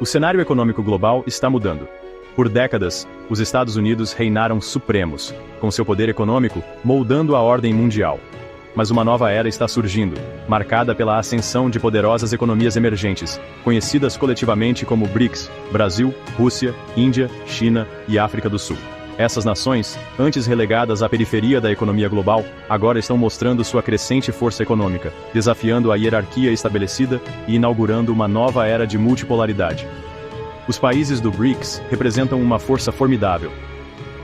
O cenário econômico global está mudando. Por décadas, os Estados Unidos reinaram supremos, com seu poder econômico moldando a ordem mundial. Mas uma nova era está surgindo, marcada pela ascensão de poderosas economias emergentes, conhecidas coletivamente como BRICS: Brasil, Rússia, Índia, China e África do Sul. Essas nações, antes relegadas à periferia da economia global, agora estão mostrando sua crescente força econômica, desafiando a hierarquia estabelecida e inaugurando uma nova era de multipolaridade. Os países do BRICS representam uma força formidável.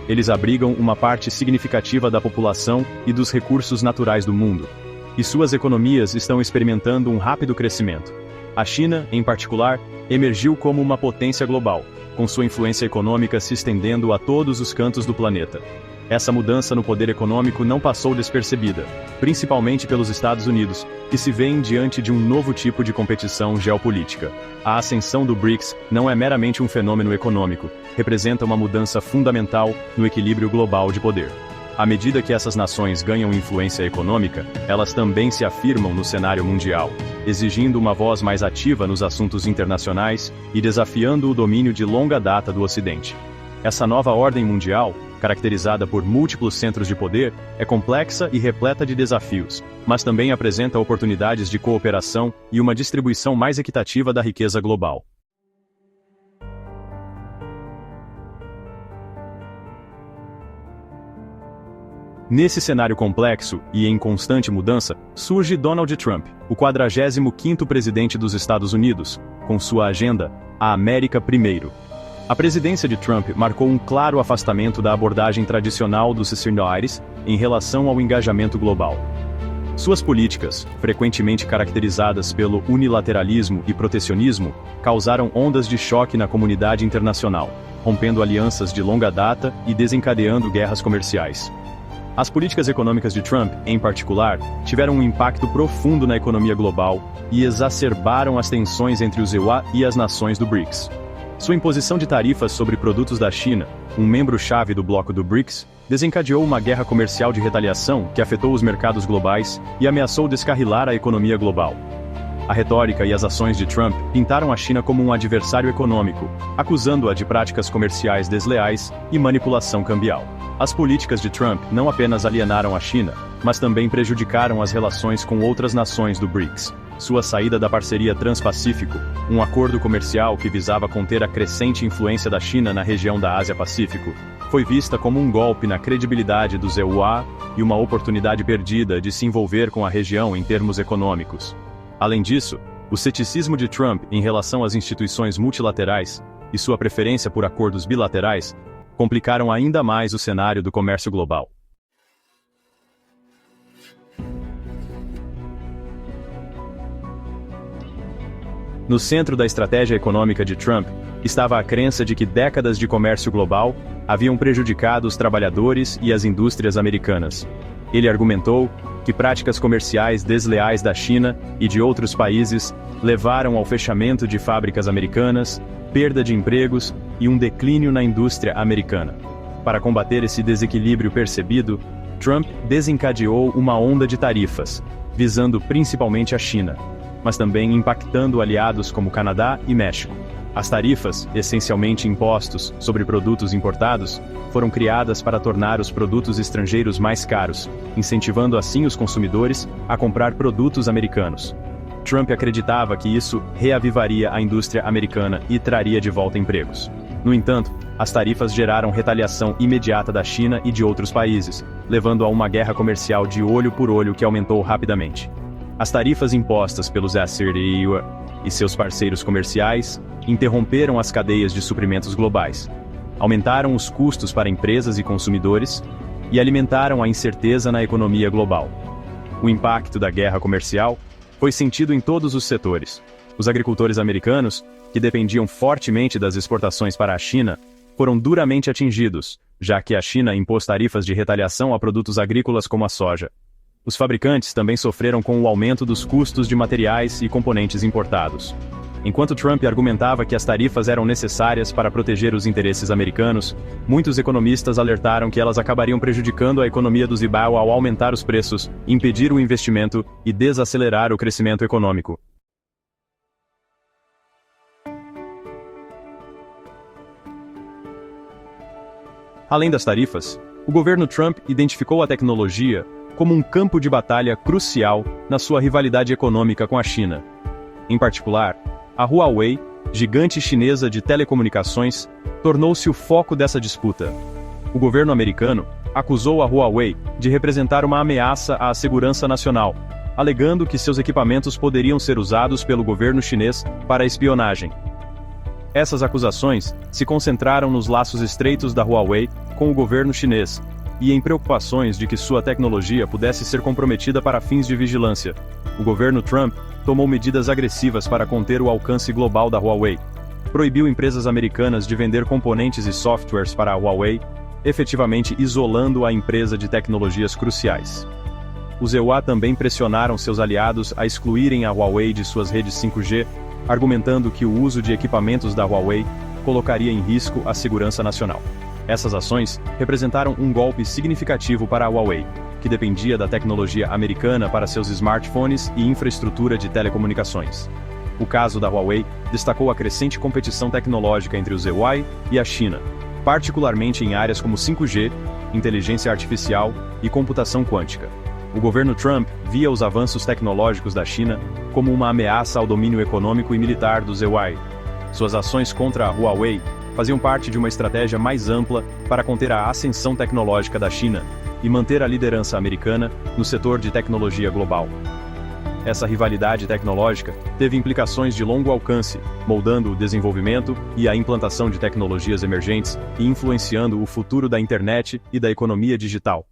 Eles abrigam uma parte significativa da população e dos recursos naturais do mundo, e suas economias estão experimentando um rápido crescimento. A China, em particular, emergiu como uma potência global, com sua influência econômica se estendendo a todos os cantos do planeta. Essa mudança no poder econômico não passou despercebida, principalmente pelos Estados Unidos, que se veem diante de um novo tipo de competição geopolítica. A ascensão do BRICS não é meramente um fenômeno econômico, representa uma mudança fundamental no equilíbrio global de poder. À medida que essas nações ganham influência econômica, elas também se afirmam no cenário mundial, exigindo uma voz mais ativa nos assuntos internacionais e desafiando o domínio de longa data do Ocidente. Essa nova ordem mundial, caracterizada por múltiplos centros de poder, é complexa e repleta de desafios, mas também apresenta oportunidades de cooperação e uma distribuição mais equitativa da riqueza global. Nesse cenário complexo e em constante mudança, surge Donald Trump, o 45º presidente dos Estados Unidos, com sua agenda, a América Primeiro. A presidência de Trump marcou um claro afastamento da abordagem tradicional dos senhores em relação ao engajamento global. Suas políticas, frequentemente caracterizadas pelo unilateralismo e protecionismo, causaram ondas de choque na comunidade internacional, rompendo alianças de longa data e desencadeando guerras comerciais. As políticas econômicas de Trump, em particular, tiveram um impacto profundo na economia global e exacerbaram as tensões entre os EUA e as nações do BRICS. Sua imposição de tarifas sobre produtos da China, um membro-chave do bloco do BRICS, desencadeou uma guerra comercial de retaliação que afetou os mercados globais e ameaçou descarrilar a economia global. A retórica e as ações de Trump pintaram a China como um adversário econômico, acusando-a de práticas comerciais desleais e manipulação cambial. As políticas de Trump não apenas alienaram a China, mas também prejudicaram as relações com outras nações do BRICS. Sua saída da parceria Transpacífico, um acordo comercial que visava conter a crescente influência da China na região da Ásia-Pacífico, foi vista como um golpe na credibilidade dos EUA e uma oportunidade perdida de se envolver com a região em termos econômicos. Além disso, o ceticismo de Trump em relação às instituições multilaterais e sua preferência por acordos bilaterais complicaram ainda mais o cenário do comércio global. No centro da estratégia econômica de Trump estava a crença de que décadas de comércio global haviam prejudicado os trabalhadores e as indústrias americanas. Ele argumentou que práticas comerciais desleais da China e de outros países levaram ao fechamento de fábricas americanas, perda de empregos e um declínio na indústria americana. Para combater esse desequilíbrio percebido, Trump desencadeou uma onda de tarifas, visando principalmente a China, mas também impactando aliados como Canadá e México. As tarifas, essencialmente impostos sobre produtos importados, foram criadas para tornar os produtos estrangeiros mais caros, incentivando assim os consumidores a comprar produtos americanos. Trump acreditava que isso reavivaria a indústria americana e traria de volta empregos. No entanto, as tarifas geraram retaliação imediata da China e de outros países, levando a uma guerra comercial de olho por olho que aumentou rapidamente. As tarifas impostas pelos EUA e seus parceiros comerciais interromperam as cadeias de suprimentos globais, aumentaram os custos para empresas e consumidores e alimentaram a incerteza na economia global. O impacto da guerra comercial foi sentido em todos os setores. Os agricultores americanos, que dependiam fortemente das exportações para a China, foram duramente atingidos, já que a China impôs tarifas de retaliação a produtos agrícolas como a soja. Os fabricantes também sofreram com o aumento dos custos de materiais e componentes importados. Enquanto Trump argumentava que as tarifas eram necessárias para proteger os interesses americanos, muitos economistas alertaram que elas acabariam prejudicando a economia dos EUA ao aumentar os preços, impedir o investimento e desacelerar o crescimento econômico. Além das tarifas, o governo Trump identificou a tecnologia como um campo de batalha crucial na sua rivalidade econômica com a China. Em particular, a Huawei, gigante chinesa de telecomunicações, tornou-se o foco dessa disputa. O governo americano acusou a Huawei de representar uma ameaça à segurança nacional, alegando que seus equipamentos poderiam ser usados pelo governo chinês para espionagem. Essas acusações se concentraram nos laços estreitos da Huawei com o governo chinês e em preocupações de que sua tecnologia pudesse ser comprometida para fins de vigilância. O governo Trump tomou medidas agressivas para conter o alcance global da Huawei. Proibiu empresas americanas de vender componentes e softwares para a Huawei, efetivamente isolando a empresa de tecnologias cruciais. Os EUA também pressionaram seus aliados a excluírem a Huawei de suas redes 5G, argumentando que o uso de equipamentos da Huawei colocaria em risco a segurança nacional. Essas ações representaram um golpe significativo para a Huawei, que dependia da tecnologia americana para seus smartphones e infraestrutura de telecomunicações. O caso da Huawei destacou a crescente competição tecnológica entre os EUA e a China, particularmente em áreas como 5G, inteligência artificial e computação quântica. O governo Trump via os avanços tecnológicos da China como uma ameaça ao domínio econômico e militar dos EUA. Suas ações contra a Huawei faziam parte de uma estratégia mais ampla para conter a ascensão tecnológica da China e manter a liderança americana no setor de tecnologia global. Essa rivalidade tecnológica teve implicações de longo alcance, moldando o desenvolvimento e a implantação de tecnologias emergentes e influenciando o futuro da internet e da economia digital.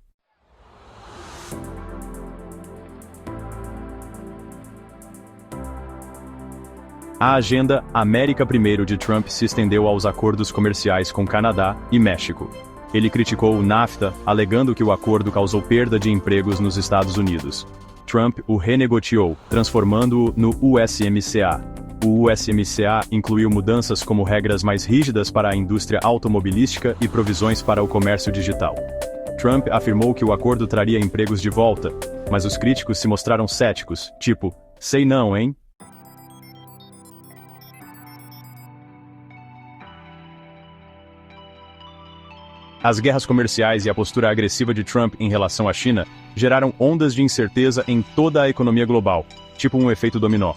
A agenda América Primeiro de Trump se estendeu aos acordos comerciais com Canadá e México. Ele criticou o NAFTA, alegando que o acordo causou perda de empregos nos Estados Unidos. Trump o renegociou, transformando-o no USMCA. O USMCA incluiu mudanças como regras mais rígidas para a indústria automobilística e provisões para o comércio digital. Trump afirmou que o acordo traria empregos de volta, mas os críticos se mostraram céticos, tipo, sei não, hein? As guerras comerciais e a postura agressiva de Trump em relação à China geraram ondas de incerteza em toda a economia global, tipo um efeito dominó.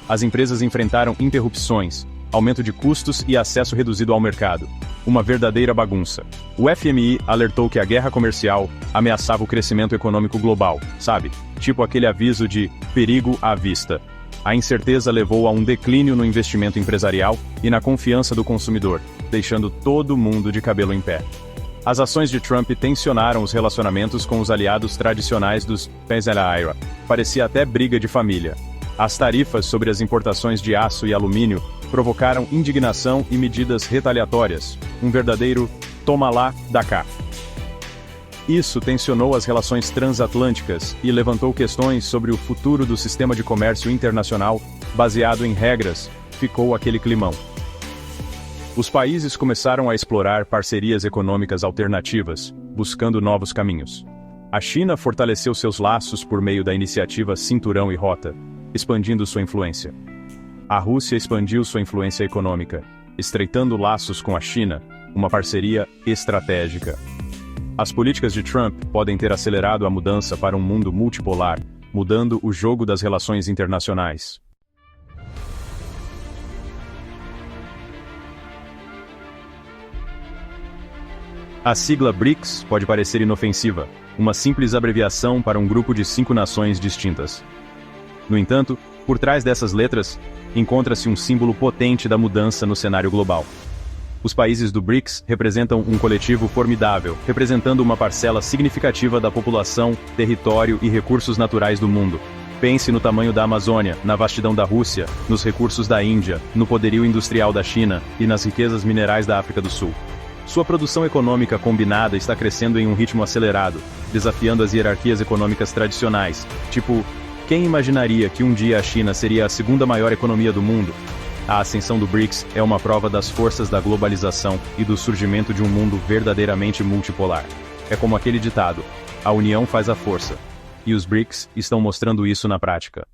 As empresas enfrentaram interrupções, aumento de custos e acesso reduzido ao mercado. Uma verdadeira bagunça. O FMI alertou que a guerra comercial ameaçava o crescimento econômico global, sabe? Tipo aquele aviso de perigo à vista. A incerteza levou a um declínio no investimento empresarial e na confiança do consumidor, deixando todo mundo de cabelo em pé. As ações de Trump tensionaram os relacionamentos com os aliados tradicionais dos Pennsylvania. Parecia até briga de família. As tarifas sobre as importações de aço e alumínio provocaram indignação e medidas retaliatórias, um verdadeiro toma lá, dá cá. Isso tensionou as relações transatlânticas e levantou questões sobre o futuro do sistema de comércio internacional baseado em regras. Ficou aquele climão. Os países começaram a explorar parcerias econômicas alternativas, buscando novos caminhos. A China fortaleceu seus laços por meio da iniciativa Cinturão e Rota, expandindo sua influência. A Rússia expandiu sua influência econômica, estreitando laços com a China, uma parceria estratégica. As políticas de Trump podem ter acelerado a mudança para um mundo multipolar, mudando o jogo das relações internacionais. A sigla BRICS pode parecer inofensiva, uma simples abreviação para um grupo de 5 nações distintas. No entanto, por trás dessas letras, encontra-se um símbolo potente da mudança no cenário global. Os países do BRICS representam um coletivo formidável, representando uma parcela significativa da população, território e recursos naturais do mundo. Pense no tamanho da Amazônia, na vastidão da Rússia, nos recursos da Índia, no poderio industrial da China e nas riquezas minerais da África do Sul. Sua produção econômica combinada está crescendo em um ritmo acelerado, desafiando as hierarquias econômicas tradicionais. Tipo, quem imaginaria que um dia a China seria a segunda maior economia do mundo? A ascensão do BRICS é uma prova das forças da globalização e do surgimento de um mundo verdadeiramente multipolar. É como aquele ditado: a união faz a força. E os BRICS estão mostrando isso na prática.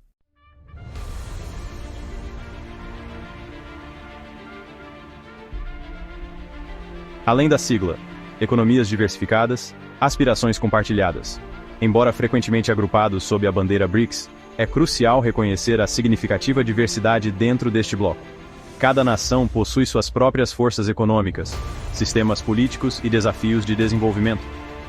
Além da sigla, economias diversificadas, aspirações compartilhadas. Embora frequentemente agrupados sob a bandeira BRICS, é crucial reconhecer a significativa diversidade dentro deste bloco. Cada nação possui suas próprias forças econômicas, sistemas políticos e desafios de desenvolvimento.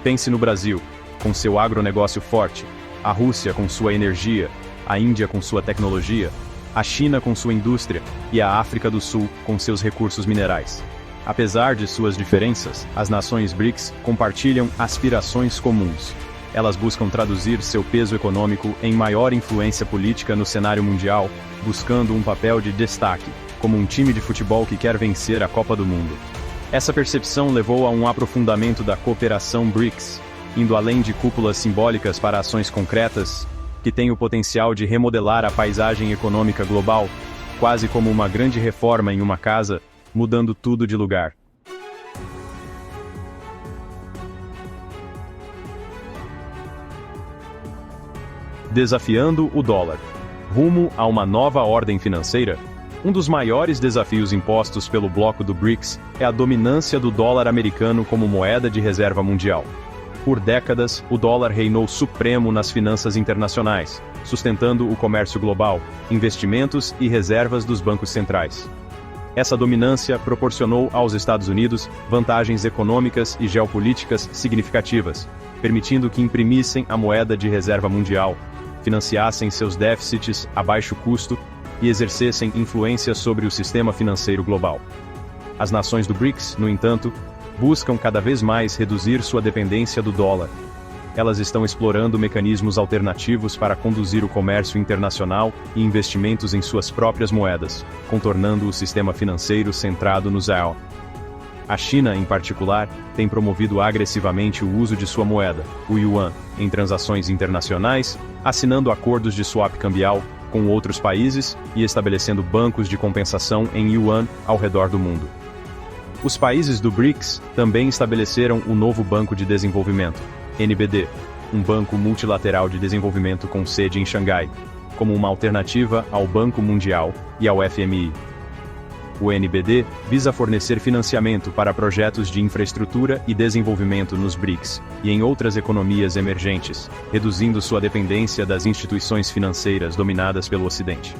Pense no Brasil, com seu agronegócio forte, a Rússia com sua energia, a Índia com sua tecnologia, a China com sua indústria e a África do Sul com seus recursos minerais. Apesar de suas diferenças, as nações BRICS compartilham aspirações comuns. Elas buscam traduzir seu peso econômico em maior influência política no cenário mundial, buscando um papel de destaque, como um time de futebol que quer vencer a Copa do Mundo. Essa percepção levou a um aprofundamento da cooperação BRICS, indo além de cúpulas simbólicas para ações concretas, que têm o potencial de remodelar a paisagem econômica global, quase como uma grande reforma em uma casa, mudando tudo de lugar. Desafiando o dólar. Rumo a uma nova ordem financeira? Um dos maiores desafios impostos pelo bloco do BRICS é a dominância do dólar americano como moeda de reserva mundial. Por décadas, o dólar reinou supremo nas finanças internacionais, sustentando o comércio global, investimentos e reservas dos bancos centrais. Essa dominância proporcionou aos Estados Unidos vantagens econômicas e geopolíticas significativas, permitindo que imprimissem a moeda de reserva mundial, financiassem seus déficits a baixo custo e exercessem influência sobre o sistema financeiro global. As nações do BRICS, no entanto, buscam cada vez mais reduzir sua dependência do dólar. Elas estão explorando mecanismos alternativos para conduzir o comércio internacional e investimentos em suas próprias moedas, contornando o sistema financeiro centrado no real. A China, em particular, tem promovido agressivamente o uso de sua moeda, o yuan, em transações internacionais, assinando acordos de swap cambial com outros países e estabelecendo bancos de compensação em yuan ao redor do mundo. Os países do BRICS também estabeleceram o novo Banco de Desenvolvimento, NBD, um banco multilateral de desenvolvimento com sede em Xangai, como uma alternativa ao Banco Mundial e ao FMI. O NBD visa fornecer financiamento para projetos de infraestrutura e desenvolvimento nos BRICS e em outras economias emergentes, reduzindo sua dependência das instituições financeiras dominadas pelo Ocidente.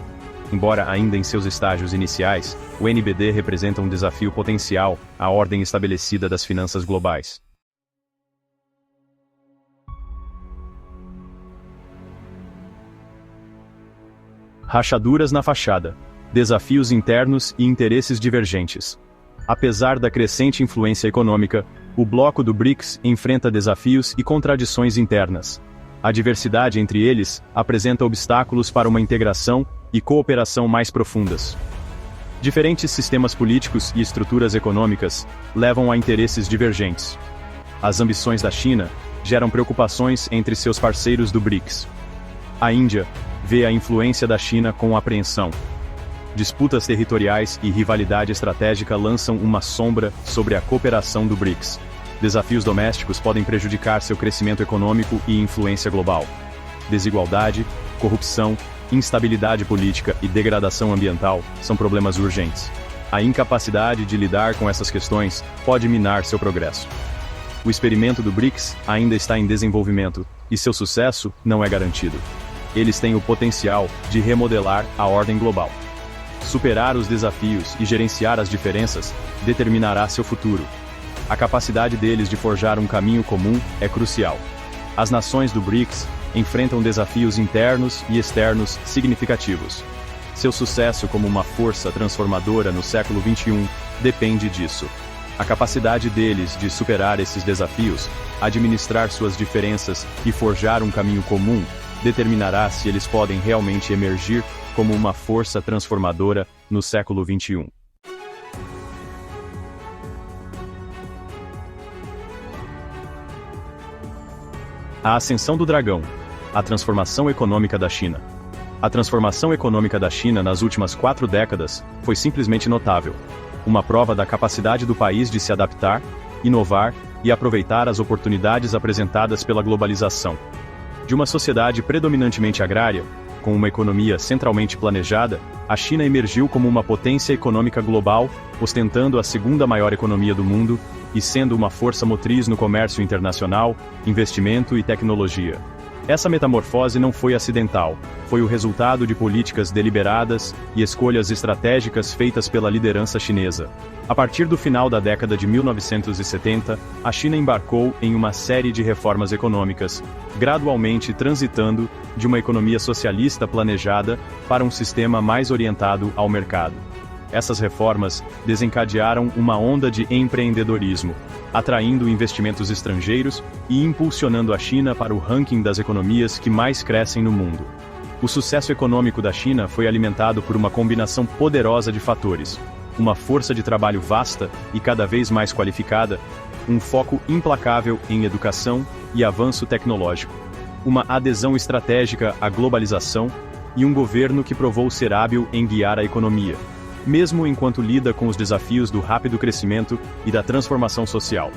Embora ainda em seus estágios iniciais, o NBD representa um desafio potencial à ordem estabelecida das finanças globais. Rachaduras na fachada. Desafios internos e interesses divergentes. Apesar da crescente influência econômica, o bloco do BRICS enfrenta desafios e contradições internas. A diversidade entre eles apresenta obstáculos para uma integração e cooperação mais profundas. Diferentes sistemas políticos e estruturas econômicas levam a interesses divergentes. As ambições da China geram preocupações entre seus parceiros do BRICS. A Índia vê a influência da China com apreensão. Disputas territoriais e rivalidade estratégica lançam uma sombra sobre a cooperação do BRICS. Desafios domésticos podem prejudicar seu crescimento econômico e influência global. Desigualdade, corrupção, instabilidade política e degradação ambiental são problemas urgentes. A incapacidade de lidar com essas questões pode minar seu progresso. O experimento do BRICS ainda está em desenvolvimento, e seu sucesso não é garantido. Eles têm o potencial de remodelar a ordem global. Superar os desafios e gerenciar as diferenças determinará seu futuro. A capacidade deles de forjar um caminho comum é crucial. As nações do BRICS enfrentam desafios internos e externos significativos. Seu sucesso como uma força transformadora no século XXI depende disso. A capacidade deles de superar esses desafios, administrar suas diferenças e forjar um caminho comum determinará se eles podem realmente emergir como uma força transformadora no século XXI. A ascensão do dragão. A transformação econômica da China. A transformação econômica da China nas últimas 4 décadas foi simplesmente notável. Uma prova da capacidade do país de se adaptar, inovar e aproveitar as oportunidades apresentadas pela globalização. De uma sociedade predominantemente agrária, com uma economia centralmente planejada, a China emergiu como uma potência econômica global, ostentando a segunda maior economia do mundo e sendo uma força motriz no comércio internacional, investimento e tecnologia. Essa metamorfose não foi acidental, foi o resultado de políticas deliberadas e escolhas estratégicas feitas pela liderança chinesa. A partir do final da década de 1970, a China embarcou em uma série de reformas econômicas, gradualmente transitando de uma economia socialista planejada para um sistema mais orientado ao mercado. Essas reformas desencadearam uma onda de empreendedorismo, atraindo investimentos estrangeiros e impulsionando a China para o ranking das economias que mais crescem no mundo. O sucesso econômico da China foi alimentado por uma combinação poderosa de fatores: uma força de trabalho vasta e cada vez mais qualificada, um foco implacável em educação e avanço tecnológico, uma adesão estratégica à globalização e um governo que provou ser hábil em guiar a economia, mesmo enquanto lida com os desafios do rápido crescimento e da transformação social.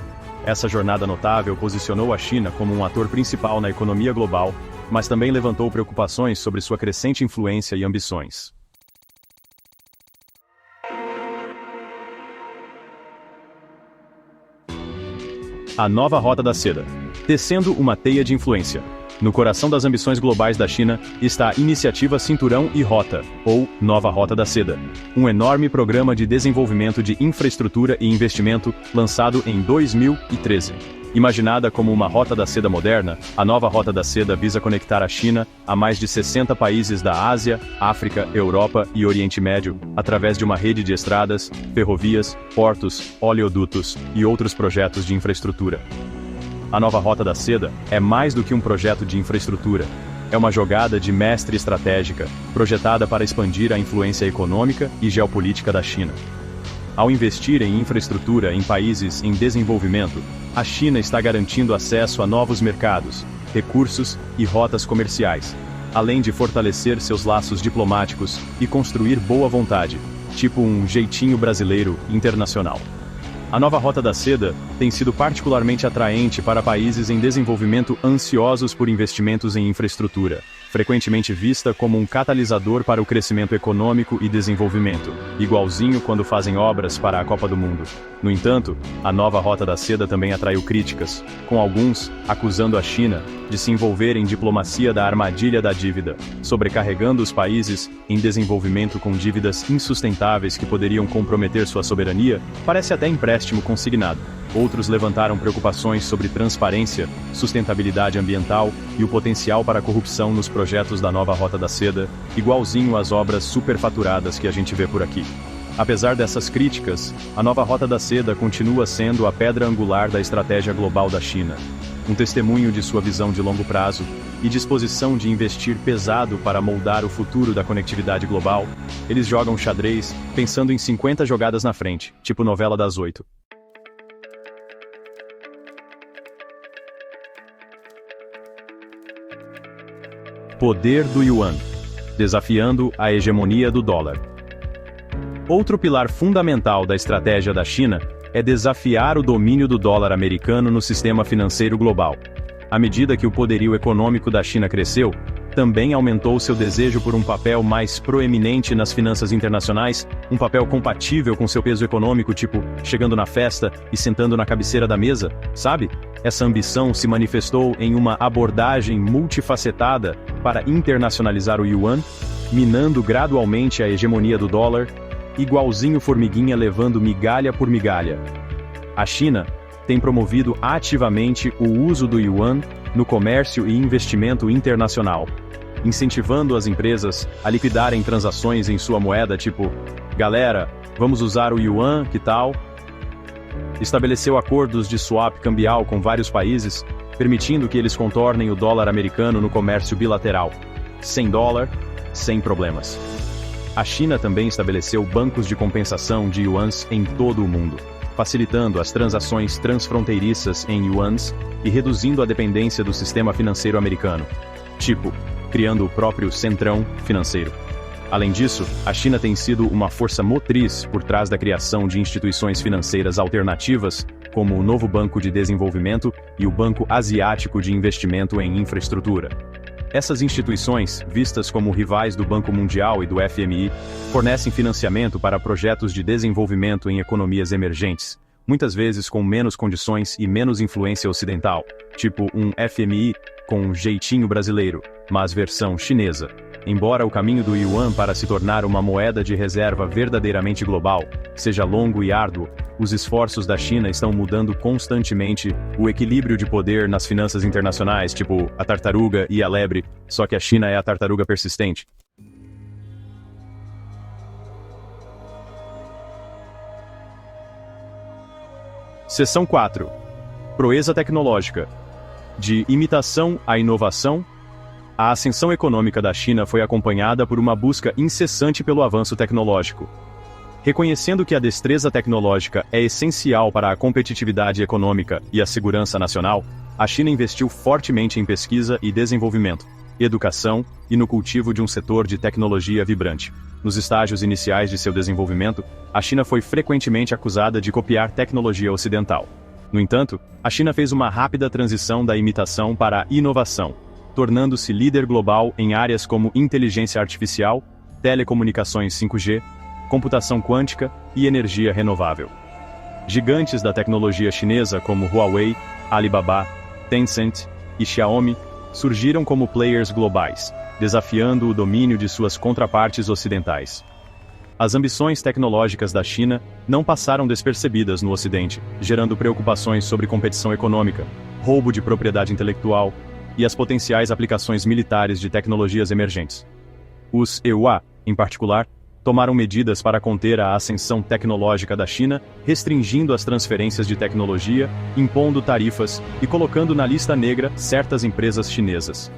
Essa jornada notável posicionou a China como um ator principal na economia global, mas também levantou preocupações sobre sua crescente influência e ambições. A nova Rota da Seda. Tecendo uma teia de influência. No coração das ambições globais da China está a Iniciativa Cinturão e Rota, ou Nova Rota da Seda, um enorme programa de desenvolvimento de infraestrutura e investimento lançado em 2013. Imaginada como uma Rota da Seda moderna, a Nova Rota da Seda visa conectar a China a mais de 60 países da Ásia, África, Europa e Oriente Médio, através de uma rede de estradas, ferrovias, portos, oleodutos e outros projetos de infraestrutura. A Nova Rota da Seda é mais do que um projeto de infraestrutura. É uma jogada de mestre estratégica, projetada para expandir a influência econômica e geopolítica da China. Ao investir em infraestrutura em países em desenvolvimento, a China está garantindo acesso a novos mercados, recursos e rotas comerciais, além de fortalecer seus laços diplomáticos e construir boa vontade, tipo um jeitinho brasileiro internacional. A Nova Rota da Seda tem sido particularmente atraente para países em desenvolvimento ansiosos por investimentos em infraestrutura, frequentemente vista como um catalisador para o crescimento econômico e desenvolvimento, igualzinho quando fazem obras para a Copa do Mundo. No entanto, a Nova Rota da Seda também atraiu críticas, com alguns acusando a China de se envolver em diplomacia da armadilha da dívida, sobrecarregando os países em desenvolvimento com dívidas insustentáveis que poderiam comprometer sua soberania. Parece até empréstimo consignado. Outros levantaram preocupações sobre transparência, sustentabilidade ambiental e o potencial para a corrupção nos projetos da Nova Rota da Seda, igualzinho às obras superfaturadas que a gente vê por aqui. Apesar dessas críticas, a Nova Rota da Seda continua sendo a pedra angular da estratégia global da China, um testemunho de sua visão de longo prazo e disposição de investir pesado para moldar o futuro da conectividade global. Eles jogam xadrez pensando em 50 jogadas na frente, tipo novela das 8. Poder do Yuan, desafiando a hegemonia do dólar. Outro pilar fundamental da estratégia da China é desafiar o domínio do dólar americano no sistema financeiro global. À medida que o poderio econômico da China cresceu, também aumentou seu desejo por um papel mais proeminente nas finanças internacionais, um papel compatível com seu peso econômico, tipo, chegando na festa e sentando na cabeceira da mesa, sabe? Essa ambição se manifestou em uma abordagem multifacetada para internacionalizar o yuan, minando gradualmente a hegemonia do dólar, igualzinho formiguinha levando migalha por migalha. A China tem promovido ativamente o uso do yuan no comércio e investimento internacional, incentivando as empresas a liquidarem transações em sua moeda, tipo, galera, vamos usar o yuan, que tal? Estabeleceu acordos de swap cambial com vários países, permitindo que eles contornem o dólar americano no comércio bilateral. Sem dólar, sem problemas. A China também estabeleceu bancos de compensação de yuans em todo o mundo, facilitando as transações transfronteiriças em yuans e reduzindo a dependência do sistema financeiro americano, tipo, criando o próprio centrão financeiro. Além disso, a China tem sido uma força motriz por trás da criação de instituições financeiras alternativas, como o novo Banco de Desenvolvimento e o Banco Asiático de Investimento em Infraestrutura. Essas instituições, vistas como rivais do Banco Mundial e do FMI, fornecem financiamento para projetos de desenvolvimento em economias emergentes, muitas vezes com menos condições e menos influência ocidental, tipo um FMI com um jeitinho brasileiro, mas versão chinesa. Embora o caminho do yuan para se tornar uma moeda de reserva verdadeiramente global seja longo e árduo, os esforços da China estão mudando constantemente o equilíbrio de poder nas finanças internacionais, tipo a tartaruga e a lebre, só que a China é a tartaruga persistente. Seção 4. Proeza tecnológica. De imitação à inovação, a ascensão econômica da China foi acompanhada por uma busca incessante pelo avanço tecnológico. Reconhecendo que a destreza tecnológica é essencial para a competitividade econômica e a segurança nacional, a China investiu fortemente em pesquisa e desenvolvimento, educação e no cultivo de um setor de tecnologia vibrante. Nos estágios iniciais de seu desenvolvimento, a China foi frequentemente acusada de copiar tecnologia ocidental. No entanto, a China fez uma rápida transição da imitação para a inovação, tornando-se líder global em áreas como inteligência artificial, telecomunicações 5G, computação quântica e energia renovável. Gigantes da tecnologia chinesa como Huawei, Alibaba, Tencent e Xiaomi surgiram como players globais, desafiando o domínio de suas contrapartes ocidentais. As ambições tecnológicas da China não passaram despercebidas no Ocidente, gerando preocupações sobre competição econômica, roubo de propriedade intelectual e as potenciais aplicações militares de tecnologias emergentes. Os EUA, em particular, tomaram medidas para conter a ascensão tecnológica da China, restringindo as transferências de tecnologia, impondo tarifas e colocando na lista negra certas empresas chinesas.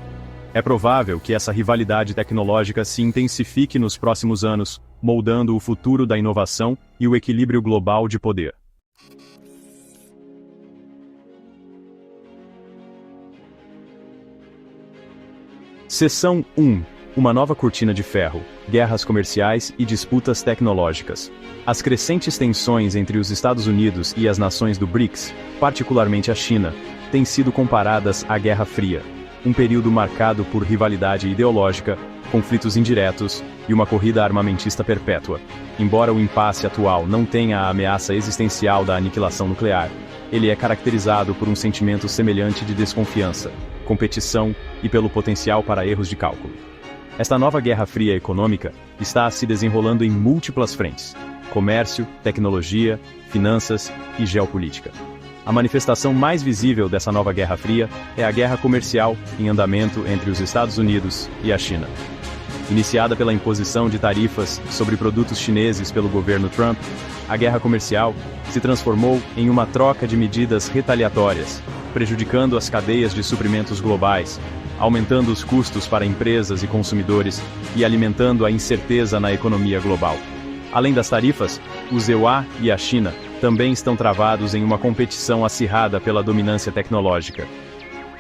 É provável que essa rivalidade tecnológica se intensifique nos próximos anos, moldando o futuro da inovação e o equilíbrio global de poder. Seção 1. Uma nova cortina de ferro, guerras comerciais e disputas tecnológicas. As crescentes tensões entre os Estados Unidos e as nações do BRICS, particularmente a China, têm sido comparadas à Guerra Fria, um período marcado por rivalidade ideológica, conflitos indiretos e uma corrida armamentista perpétua. Embora o impasse atual não tenha a ameaça existencial da aniquilação nuclear, ele é caracterizado por um sentimento semelhante de desconfiança, competição e pelo potencial para erros de cálculo. Esta nova Guerra Fria econômica está se desenrolando em múltiplas frentes: comércio, tecnologia, finanças e geopolítica. A manifestação mais visível dessa nova Guerra Fria é a guerra comercial em andamento entre os Estados Unidos e a China. Iniciada pela imposição de tarifas sobre produtos chineses pelo governo Trump, a guerra comercial se transformou em uma troca de medidas retaliatórias, prejudicando as cadeias de suprimentos globais, aumentando os custos para empresas e consumidores e alimentando a incerteza na economia global. Além das tarifas, os EUA e a China também estão travados em uma competição acirrada pela dominância tecnológica.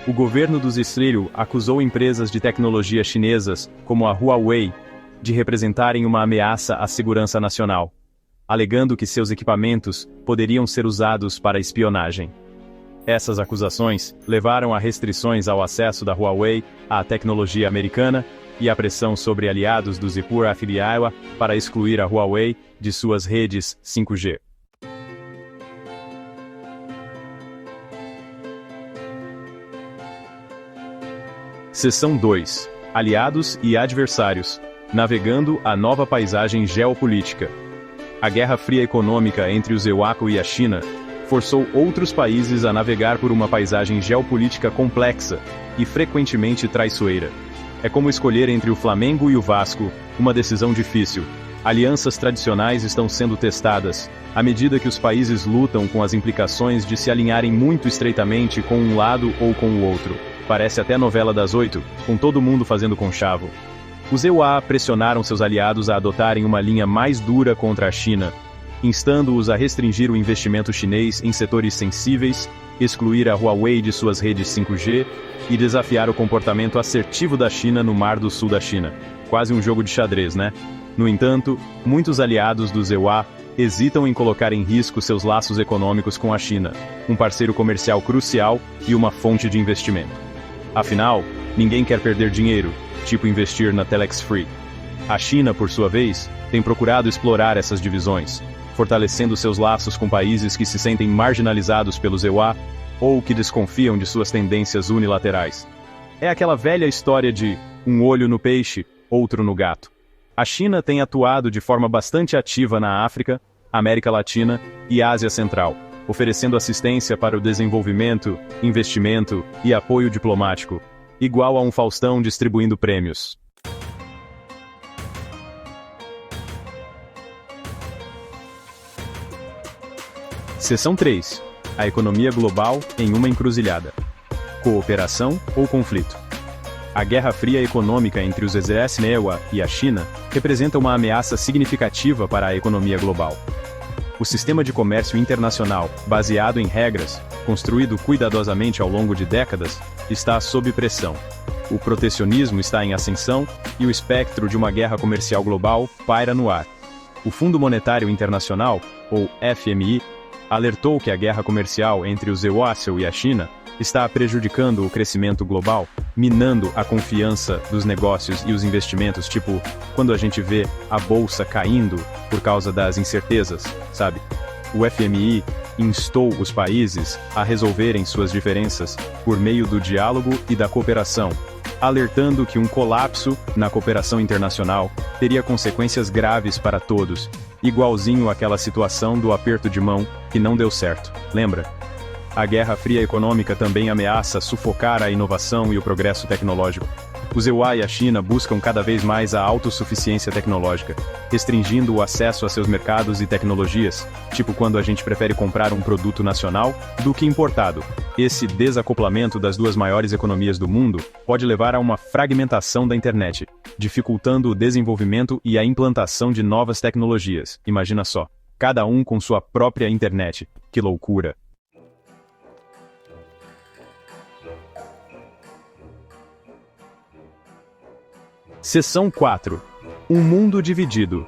O governo dos Estreiro acusou empresas de tecnologia chinesas, como a Huawei, de representarem uma ameaça à segurança nacional, alegando que seus equipamentos poderiam ser usados para espionagem. Essas acusações levaram a restrições ao acesso da Huawei à tecnologia americana e a pressão sobre aliados do Zipur Afiliawa para excluir a Huawei de suas redes 5G. Seção 2. Aliados e adversários. Navegando a nova paisagem geopolítica. A Guerra Fria econômica entre os EUA e a China forçou outros países a navegar por uma paisagem geopolítica complexa e frequentemente traiçoeira. É como escolher entre o Flamengo e o Vasco, uma decisão difícil. Alianças tradicionais estão sendo testadas, à medida que os países lutam com as implicações de se alinharem muito estreitamente com um lado ou com o outro. Parece até novela das 8, com todo mundo fazendo conchavo. Os EUA pressionaram seus aliados a adotarem uma linha mais dura contra a China, instando-os a restringir o investimento chinês em setores sensíveis, excluir a Huawei de suas redes 5G e desafiar o comportamento assertivo da China no Mar do Sul da China. Quase um jogo de xadrez, né? No entanto, muitos aliados dos EUA hesitam em colocar em risco seus laços econômicos com a China, um parceiro comercial crucial e uma fonte de investimento. Afinal, Ninguém quer perder dinheiro, tipo investir na Telex Free. A China, por sua vez, tem procurado explorar essas divisões, fortalecendo seus laços com países que se sentem marginalizados pelos EUA ou que desconfiam de suas tendências unilaterais. É aquela velha história de um olho no peixe, outro no gato. A China tem atuado de forma bastante ativa na África, América Latina e Ásia Central, oferecendo assistência para o desenvolvimento, investimento e apoio diplomático, igual a um Faustão distribuindo prêmios. Seção 3. A economia global em uma encruzilhada. Cooperação ou conflito? A Guerra Fria econômica entre os EUA e a China representa uma ameaça significativa para a economia global. O sistema de comércio internacional, baseado em regras, construído cuidadosamente ao longo de décadas, está sob pressão. O protecionismo está em ascensão e o espectro de uma guerra comercial global paira no ar. O Fundo Monetário Internacional, ou FMI, alertou que a guerra comercial entre os EUA e a China está prejudicando o crescimento global, minando a confiança dos negócios e os investimentos, tipo, quando a gente vê a bolsa caindo por causa das incertezas, sabe? O FMI instou os países a resolverem suas diferenças por meio do diálogo e da cooperação, alertando que um colapso na cooperação internacional teria consequências graves para todos, igualzinho àquela situação do aperto de mão que não deu certo, lembra? A Guerra Fria econômica também ameaça sufocar a inovação e o progresso tecnológico. Os EUA e a China buscam cada vez mais a autossuficiência tecnológica, restringindo o acesso a seus mercados e tecnologias, tipo quando a gente prefere comprar um produto nacional do que importado. Esse desacoplamento das duas maiores economias do mundo pode levar a uma fragmentação da internet, dificultando o desenvolvimento e a implantação de novas tecnologias. Imagina só, cada um com sua própria internet. Que loucura! Seção 4. Um mundo dividido.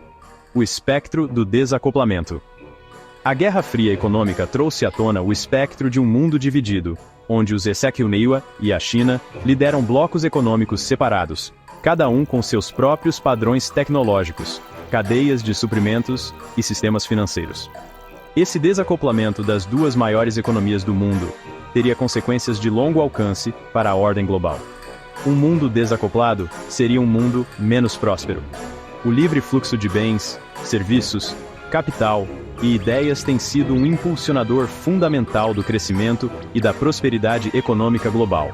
O espectro do desacoplamento. A Guerra Fria econômica trouxe à tona o espectro de um mundo dividido, onde os EUA e a China lideram blocos econômicos separados, cada um com seus próprios padrões tecnológicos, cadeias de suprimentos e sistemas financeiros. Esse desacoplamento das duas maiores economias do mundo teria consequências de longo alcance para a ordem global. Um mundo desacoplado seria um mundo menos próspero. O livre fluxo de bens, serviços, capital e ideias tem sido um impulsionador fundamental do crescimento e da prosperidade econômica global.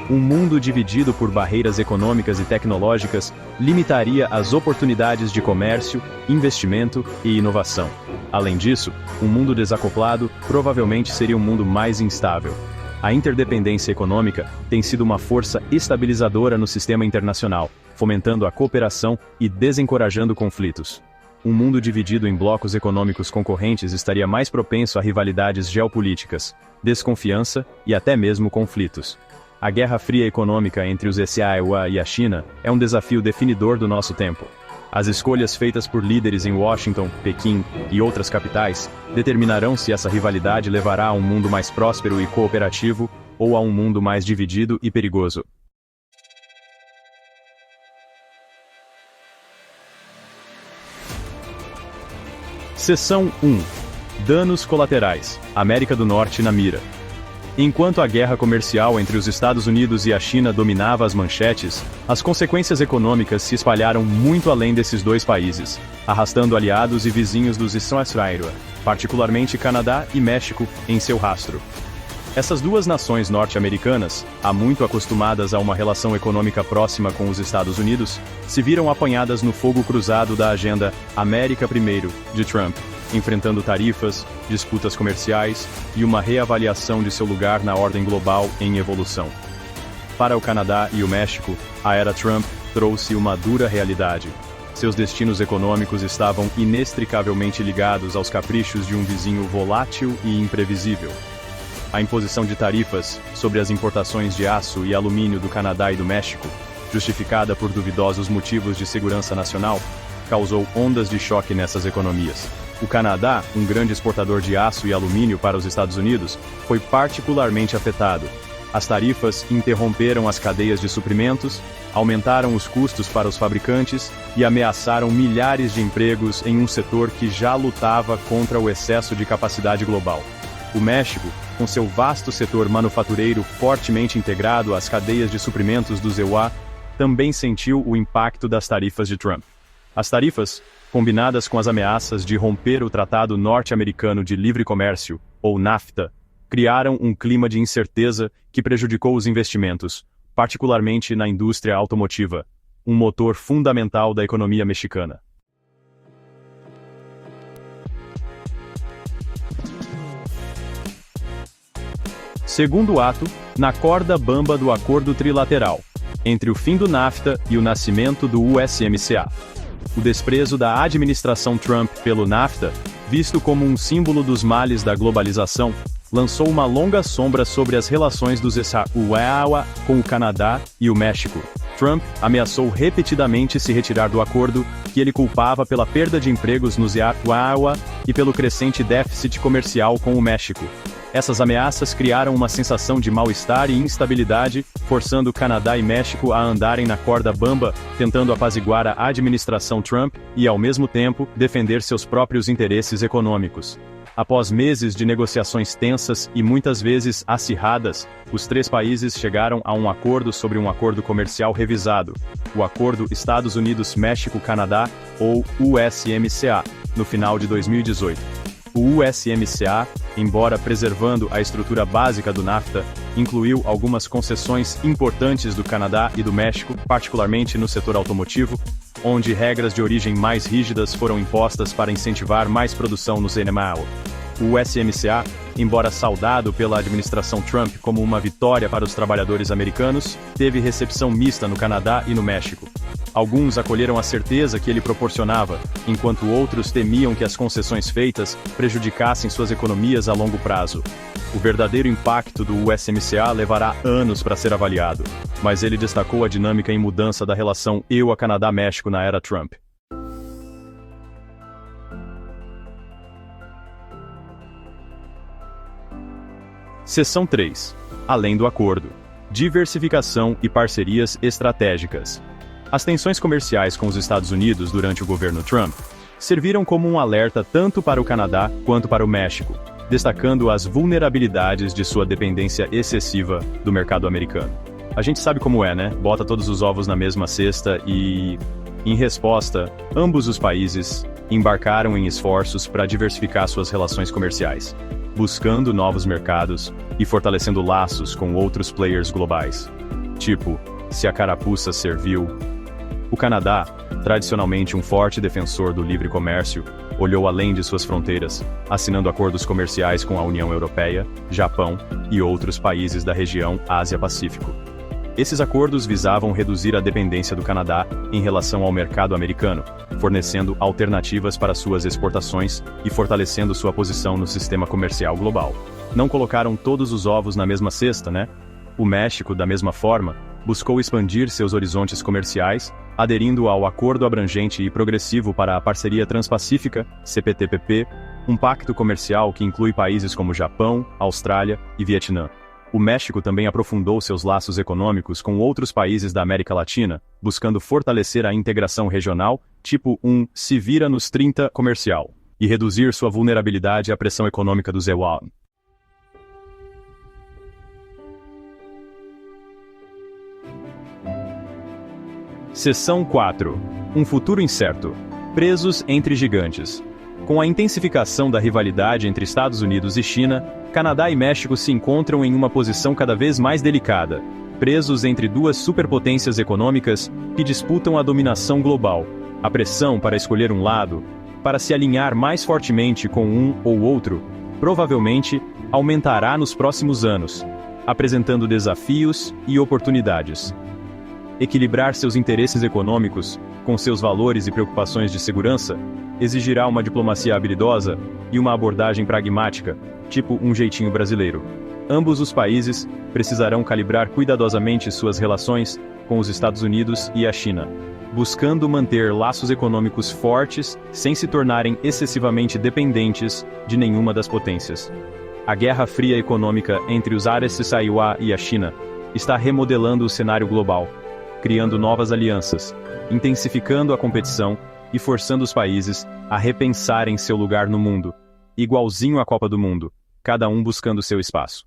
Um mundo dividido por barreiras econômicas e tecnológicas limitaria as oportunidades de comércio, investimento e inovação. Além disso, um mundo desacoplado provavelmente seria um mundo mais instável. A interdependência econômica tem sido uma força estabilizadora no sistema internacional, fomentando a cooperação e desencorajando conflitos. Um mundo dividido em blocos econômicos concorrentes estaria mais propenso a rivalidades geopolíticas, desconfiança e até mesmo conflitos. A Guerra Fria econômica entre os EUA e a China é um desafio definidor do nosso tempo. As escolhas feitas por líderes em Washington, Pequim e outras capitais determinarão se essa rivalidade levará a um mundo mais próspero e cooperativo ou a um mundo mais dividido e perigoso. Seção 1. Danos colaterais. América do Norte na mira. Enquanto a guerra comercial entre os Estados Unidos e a China dominava as manchetes, as consequências econômicas se espalharam muito além desses dois países, arrastando aliados e vizinhos dos EUA, particularmente Canadá e México, em seu rastro. Essas duas nações norte-americanas, há muito acostumadas a uma relação econômica próxima com os Estados Unidos, se viram apanhadas no fogo cruzado da agenda América Primeiro, de Trump, enfrentando tarifas, disputas comerciais e uma reavaliação de seu lugar na ordem global em evolução. Para o Canadá e o México, a era Trump trouxe uma dura realidade. Seus destinos econômicos estavam inextricavelmente ligados aos caprichos de um vizinho volátil e imprevisível. A imposição de tarifas sobre as importações de aço e alumínio do Canadá e do México, justificada por duvidosos motivos de segurança nacional, causou ondas de choque nessas economias. O Canadá, um grande exportador de aço e alumínio para os Estados Unidos, foi particularmente afetado. As tarifas interromperam as cadeias de suprimentos, aumentaram os custos para os fabricantes e ameaçaram milhares de empregos em um setor que já lutava contra o excesso de capacidade global. O México, com seu vasto setor manufatureiro fortemente integrado às cadeias de suprimentos dos EUA, também sentiu o impacto das tarifas de Trump. As tarifas, combinadas com as ameaças de romper o Tratado Norte-Americano de Livre Comércio, ou NAFTA, criaram um clima de incerteza que prejudicou os investimentos, particularmente na indústria automotiva, um motor fundamental da economia mexicana. Segundo ato, na corda bamba do acordo trilateral, entre o fim do NAFTA e o nascimento do USMCA. O desprezo da administração Trump pelo NAFTA, visto como um símbolo dos males da globalização, lançou uma longa sombra sobre as relações dos EUA com o Canadá e o México. Trump ameaçou repetidamente se retirar do acordo, que ele culpava pela perda de empregos nos EUA e pelo crescente déficit comercial com o México. Essas ameaças criaram uma sensação de mal-estar e instabilidade, forçando Canadá e México a andarem na corda bamba, tentando apaziguar a administração Trump e, ao mesmo tempo, defender seus próprios interesses econômicos. Após meses de negociações tensas e muitas vezes acirradas, os três países chegaram a um acordo sobre um acordo comercial revisado, o Acordo Estados Unidos-México-Canadá, ou USMCA, no final de 2018. O USMCA, embora preservando a estrutura básica do NAFTA, incluiu algumas concessões importantes do Canadá e do México, particularmente no setor automotivo, onde regras de origem mais rígidas foram impostas para incentivar mais produção no CNMAO. O USMCA, embora saudado pela administração Trump como uma vitória para os trabalhadores americanos, teve recepção mista no Canadá e no México. Alguns acolheram a certeza que ele proporcionava, enquanto outros temiam que as concessões feitas prejudicassem suas economias a longo prazo. O verdadeiro impacto do USMCA levará anos para ser avaliado, mas ele destacou a dinâmica em mudança da relação EU-Canadá-México na era Trump. Seção 3. Além do acordo. Diversificação e parcerias estratégicas. As tensões comerciais com os Estados Unidos durante o governo Trump serviram como um alerta tanto para o Canadá quanto para o México, destacando as vulnerabilidades de sua dependência excessiva do mercado americano. A gente sabe como é, né? Bota todos os ovos na mesma cesta e, em resposta, ambos os países embarcaram em esforços para diversificar suas relações comerciais, buscando novos mercados e fortalecendo laços com outros players globais. Tipo, se a carapuça serviu. O Canadá, tradicionalmente um forte defensor do livre comércio, olhou além de suas fronteiras, assinando acordos comerciais com a União Europeia, Japão e outros países da região Ásia-Pacífico. Esses acordos visavam reduzir a dependência do Canadá em relação ao mercado americano, fornecendo alternativas para suas exportações e fortalecendo sua posição no sistema comercial global. Não colocaram todos os ovos na mesma cesta, né? O México, da mesma forma, buscou expandir seus horizontes comerciais, aderindo ao Acordo Abrangente e Progressivo para a Parceria Transpacífica, CPTPP, um pacto comercial que inclui países como Japão, Austrália e Vietnã. O México também aprofundou seus laços econômicos com outros países da América Latina, buscando fortalecer a integração regional, tipo um se vira nos 30 comercial, e reduzir sua vulnerabilidade à pressão econômica dos EUA. Seção 4. Um futuro incerto. Presos entre gigantes. Com a intensificação da rivalidade entre Estados Unidos e China, Canadá e México se encontram em uma posição cada vez mais delicada, presos entre duas superpotências econômicas que disputam a dominação global. A pressão para escolher um lado, para se alinhar mais fortemente com um ou outro, provavelmente aumentará nos próximos anos, apresentando desafios e oportunidades. Equilibrar seus interesses econômicos com seus valores e preocupações de segurança exigirá uma diplomacia habilidosa e uma abordagem pragmática, tipo um jeitinho brasileiro. Ambos os países precisarão calibrar cuidadosamente suas relações com os Estados Unidos e a China, buscando manter laços econômicos fortes sem se tornarem excessivamente dependentes de nenhuma das potências. A Guerra Fria econômica entre os USSR e a China está remodelando o cenário global, criando novas alianças, intensificando a competição e forçando os países a repensarem seu lugar no mundo, igualzinho à Copa do Mundo, cada um buscando seu espaço.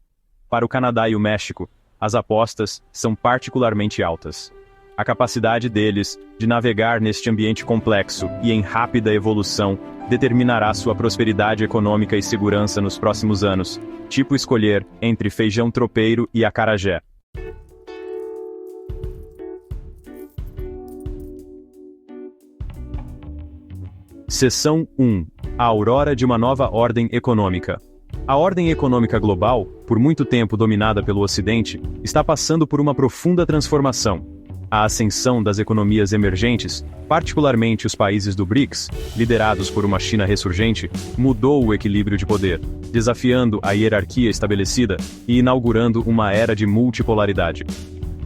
Para o Canadá e o México, as apostas são particularmente altas. A capacidade deles de navegar neste ambiente complexo e em rápida evolução determinará sua prosperidade econômica e segurança nos próximos anos, tipo escolher entre feijão tropeiro e acarajé. Seção 1. A aurora de uma nova ordem econômica. A ordem econômica global, por muito tempo dominada pelo Ocidente, está passando por uma profunda transformação. A ascensão das economias emergentes, particularmente os países do BRICS, liderados por uma China ressurgente, mudou o equilíbrio de poder, desafiando a hierarquia estabelecida e inaugurando uma era de multipolaridade.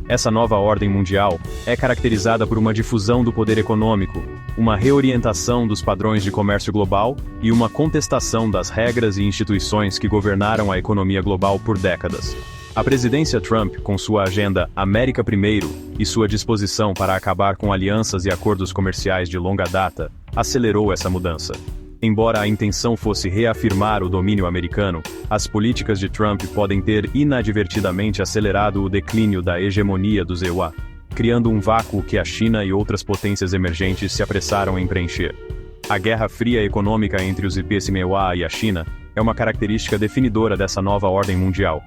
Essa nova ordem mundial é caracterizada por uma difusão do poder econômico, uma reorientação dos padrões de comércio global e uma contestação das regras e instituições que governaram a economia global por décadas. A presidência Trump, com sua agenda América Primeiro e sua disposição para acabar com alianças e acordos comerciais de longa data, acelerou essa mudança. Embora a intenção fosse reafirmar o domínio americano, as políticas de Trump podem ter inadvertidamente acelerado o declínio da hegemonia dos EUA, criando um vácuo que a China e outras potências emergentes se apressaram em preencher. A Guerra Fria econômica entre os USSR e a China é uma característica definidora dessa nova ordem mundial.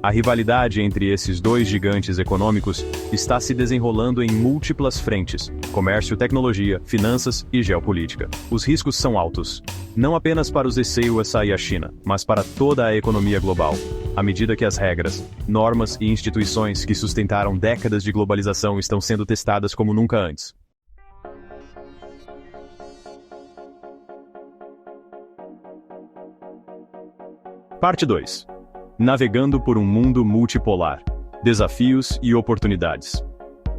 A rivalidade entre esses dois gigantes econômicos está se desenrolando em múltiplas frentes: comércio, tecnologia, finanças e geopolítica. Os riscos são altos, não apenas para os USSR e a China, mas para toda a economia global, à medida que as regras, normas e instituições que sustentaram décadas de globalização estão sendo testadas como nunca antes. Parte 2. Navegando por um mundo multipolar. Desafios e oportunidades.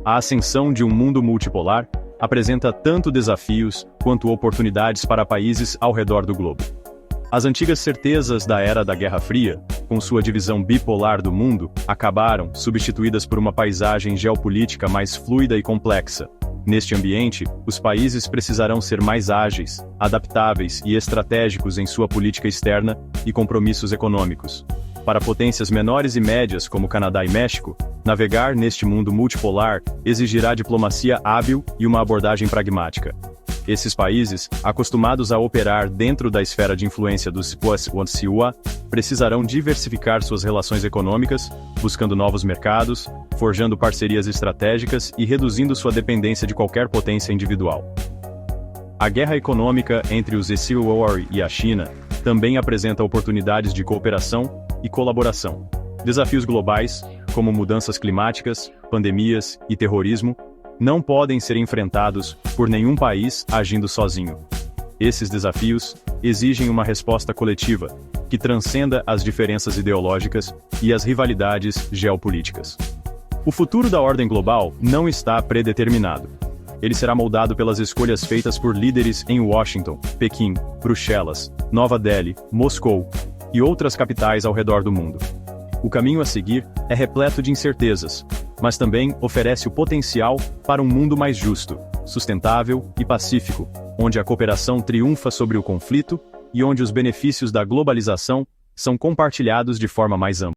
A ascensão de um mundo multipolar apresenta tanto desafios quanto oportunidades para países ao redor do globo. As antigas certezas da era da Guerra Fria, com sua divisão bipolar do mundo, acabaram, substituídas por uma paisagem geopolítica mais fluida e complexa. Neste ambiente, os países precisarão ser mais ágeis, adaptáveis e estratégicos em sua política externa e compromissos econômicos. Para potências menores e médias como Canadá e México, navegar neste mundo multipolar exigirá diplomacia hábil e uma abordagem pragmática. Esses países, acostumados a operar dentro da esfera de influência dos USSR, precisarão diversificar suas relações econômicas, buscando novos mercados, forjando parcerias estratégicas e reduzindo sua dependência de qualquer potência individual. A guerra econômica entre os USSR e a China também apresenta oportunidades de cooperação e colaboração. Desafios globais, como mudanças climáticas, pandemias e terrorismo, não podem ser enfrentados por nenhum país agindo sozinho. Esses desafios exigem uma resposta coletiva, que transcenda as diferenças ideológicas e as rivalidades geopolíticas. O futuro da ordem global não está predeterminado. Ele será moldado pelas escolhas feitas por líderes em Washington, Pequim, Bruxelas, Nova Delhi, Moscou e outras capitais ao redor do mundo. O caminho a seguir é repleto de incertezas, mas também oferece o potencial para um mundo mais justo, sustentável e pacífico, onde a cooperação triunfa sobre o conflito e onde os benefícios da globalização são compartilhados de forma mais ampla.